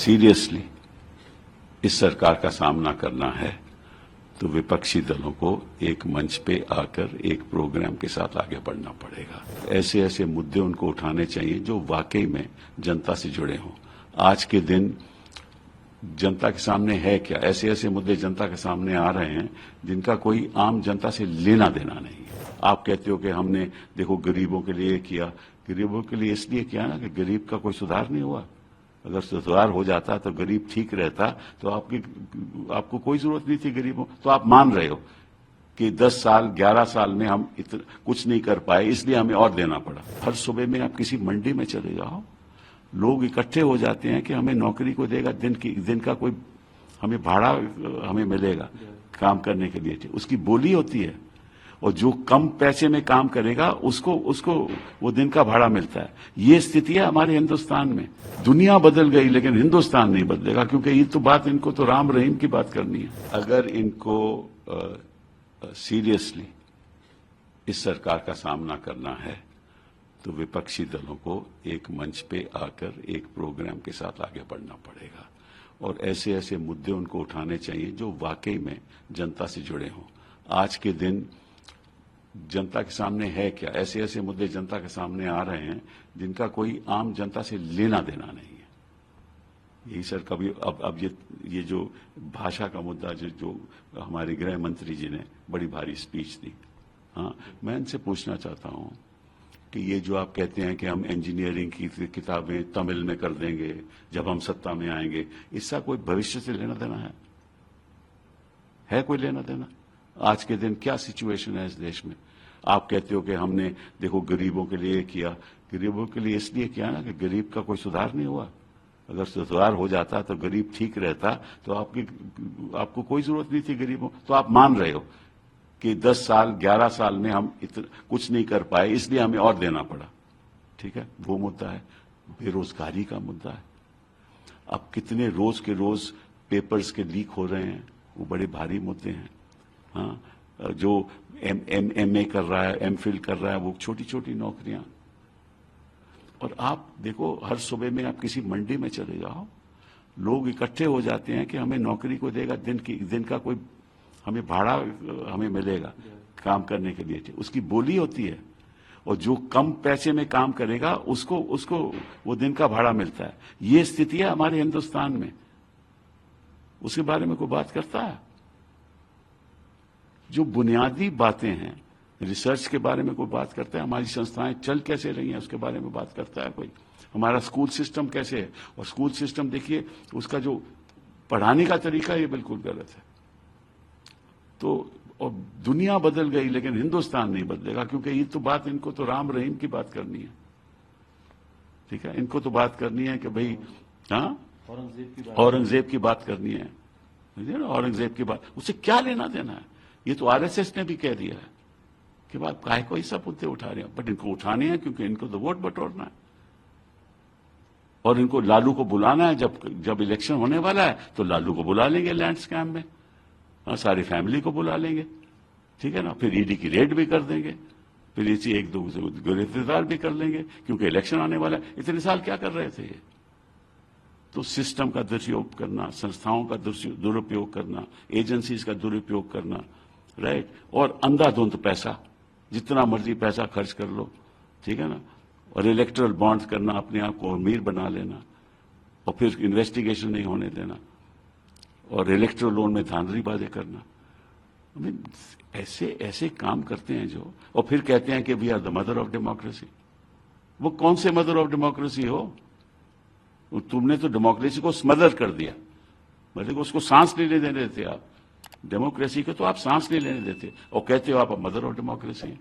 Seriously इस सरकार का सामना करना है तो विपक्षी दलों को एक मंच पे आकर एक प्रोग्राम के साथ आगे बढ़ना पड़ेगा। ऐसे ऐसे मुद्दे उनको उठाने चाहिए जो वाकई में जनता से जुड़े हों। आज के दिन जनता के सामने है क्या, ऐसे ऐसे मुद्दे जनता के सामने आ रहे हैं जिनका कोई आम जनता से लेना देना नहीं है। आप कहते हो कि हमने देखो गरीबों के लिए किया, गरीबों के लिए इसलिए किया ना कि गरीब का कोई सुधार नहीं हुआ। अगर सुधार हो जाता तो गरीब ठीक रहता तो आपको कोई जरूरत नहीं थी गरीबों। तो आप मान रहे हो कि 10 साल 11 साल में हम कुछ नहीं कर पाए, इसलिए हमें और देना पड़ा। हर सुबह में आप किसी मंडी में चले जाओ, लोग इकट्ठे हो जाते हैं कि हमें नौकरी को देगा, दिन का कोई हमें भाड़ा हमें मिलेगा काम करने के लिए, उसकी बोली होती है। और जो कम पैसे में काम करेगा उसको वो दिन का भाड़ा मिलता है। ये स्थिति है हमारे हिंदुस्तान में। दुनिया बदल गई लेकिन हिंदुस्तान नहीं बदलेगा, क्योंकि ये तो बात इनको तो राम रहीम की बात करनी है। अगर इनको सीरियसली इस सरकार का सामना करना है तो विपक्षी दलों को एक मंच पे आकर एक प्रोग्राम के साथ आगे बढ़ना पड़ेगा और ऐसे ऐसे मुद्दे उनको उठाने चाहिए जो वाकई में जनता से जुड़े हों। आज के दिन जनता के सामने है क्या, ऐसे ऐसे मुद्दे जनता के सामने आ रहे हैं जिनका कोई आम जनता से लेना देना नहीं है। यही सर कभी अब ये जो भाषा का मुद्दा जो हमारे गृह मंत्री जी ने बड़ी भारी स्पीच दी, हाँ, मैं इनसे पूछना चाहता हूं कि ये जो आप कहते हैं कि हम इंजीनियरिंग की किताबें तमिल में कर देंगे जब हम सत्ता में आएंगे, इसका कोई भविष्य से लेना देना है कोई लेना देना? आज के दिन क्या सिचुएशन है इस देश में? आप कहते हो कि हमने देखो गरीबों के लिए किया, गरीबों के लिए इसलिए किया ना कि गरीब का कोई सुधार नहीं हुआ। अगर सुधार हो जाता तो गरीब ठीक रहता तो आपको कोई जरूरत नहीं थी गरीबों। तो आप मान रहे हो कि 10 साल 11 साल में हम कुछ नहीं कर पाए, इसलिए हमें और देना पड़ा। ठीक है, वो मुद्दा है। बेरोजगारी का मुद्दा है। अब कितने रोज के रोज पेपर्स के लीक हो रहे हैं, वो बड़े भारी मुद्दे हैं। हाँ, जो एमए कर रहा है, एमफिल कर रहा है, वो छोटी छोटी नौकरियां। और आप देखो हर सुबह में आप किसी मंडी में चले जाओ, लोग इकट्ठे हो जाते हैं कि हमें नौकरी को देगा, दिन का कोई हमें भाड़ा हमें मिलेगा काम करने के लिए, उसकी बोली होती है। और जो कम पैसे में काम करेगा उसको वो दिन का भाड़ा मिलता है। ये स्थिति है हमारे हिंदुस्तान में। उसके बारे में कोई बात करता है? जो बुनियादी बातें हैं, रिसर्च के बारे में कोई बात करता है? हमारी संस्थाएं चल कैसे रही हैं उसके बारे में बात करता है कोई? हमारा स्कूल सिस्टम कैसे है? और स्कूल सिस्टम देखिए, उसका जो पढ़ाने का तरीका ये बिल्कुल गलत है। तो और दुनिया बदल गई लेकिन हिंदुस्तान नहीं बदलेगा, क्योंकि ये तो बात इनको तो राम रहीम की बात करनी है। ठीक है, इनको तो बात करनी है कि भाई हाँ, औरंगजेब की बात करनी है। औरंगजेब की बात, उससे क्या लेना देना है? ये तो आरएसएस ने भी कह दिया है कि बात काहे कोई सब मुद्दे उठा रहे हैं, बट इनको उठाने हैं क्योंकि इनको तो वोट बटोरना है। और इनको लालू को बुलाना है, जब इलेक्शन होने वाला है तो लालू को बुला लेंगे लैंड स्कैम में, सारी फैमिली को बुला लेंगे। ठीक है ना, फिर ईडी की रेड भी कर देंगे, फिर इसी एक दो गिरफ्तार भी कर लेंगे क्योंकि इलेक्शन आने वाला है। इतने साल क्या कर रहे थे ये? तो सिस्टम का दुरुपयोग करना, संस्थाओं का दुरुपयोग करना, एजेंसीज का दुरुपयोग करना, राइट। और अंधाधुंध पैसा, जितना मर्जी पैसा खर्च कर लो, ठीक है ना। और इलेक्टोरल बॉन्ड्स करना, अपने आप को अमीर बना लेना, और फिर इन्वेस्टिगेशन नहीं होने देना, और इलेक्टोरल लोन में धांधलीबाजी करना। ऐसे ऐसे काम करते हैं जो, और फिर कहते हैं कि we are the mother of democracy. वो कौन से मदर ऑफ डेमोक्रेसी हो? तुमने तो डेमोक्रेसी को स्मदर कर दिया, मतलब उसको सांस नहीं लेने देते आप। डेमोक्रेसी को तो आप सांस नहीं लेने देते और कहते हो आप मदर ऑफ डेमोक्रेसी हैं।